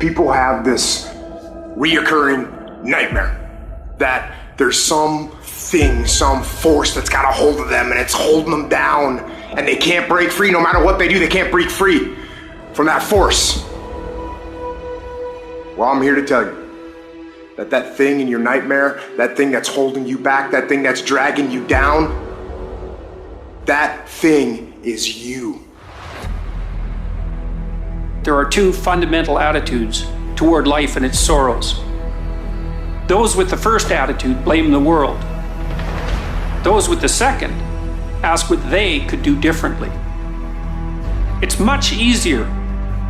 People have this reoccurring nightmare that there's some thing, some force that's got a hold of them and it's holding them down and they can't break free. No matter what they do, they can't break free from that force. Well, I'm here to tell you that that thing in your nightmare, that thing that's holding you back, that thing that's dragging you down, that thing is you. There are two fundamental attitudes toward life and its sorrows. Those with the first attitude blame the world. Those with the second ask what they could do differently. It's much easier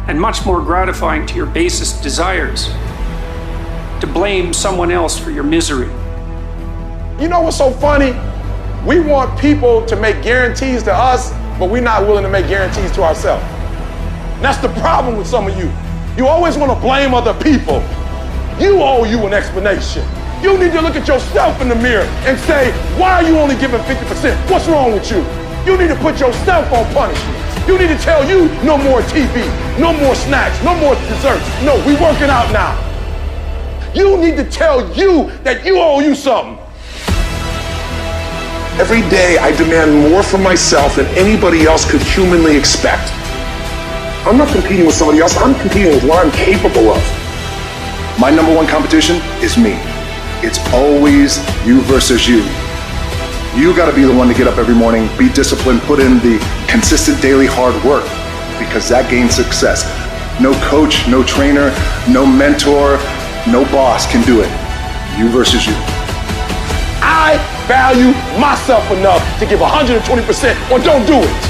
and much more gratifying to your basest desires to blame someone else for your misery. You know what's so funny? We want people to make guarantees to us, but we're not willing to make guarantees to ourselves. And that's the problem with some of you. You always want to blame other people. You owe you an explanation. You need to look at yourself in the mirror and say, why are you only giving 50%? What's wrong with you? You need to put yourself on punishment. You need to tell you no more TV, no more snacks, no more desserts. No, we working out now. You need to tell you that you owe you something. Every day I demand more from myself than anybody else could humanly expect. I'm not competing with somebody else, I'm competing with what I'm capable of. My number one competition is me. It's always you versus you. You gotta be the one to get up every morning, be disciplined, put in the consistent daily hard work, because that gains success. No coach, no trainer, no mentor, no boss can do it. You versus you. I value myself enough to give 120% or don't do it.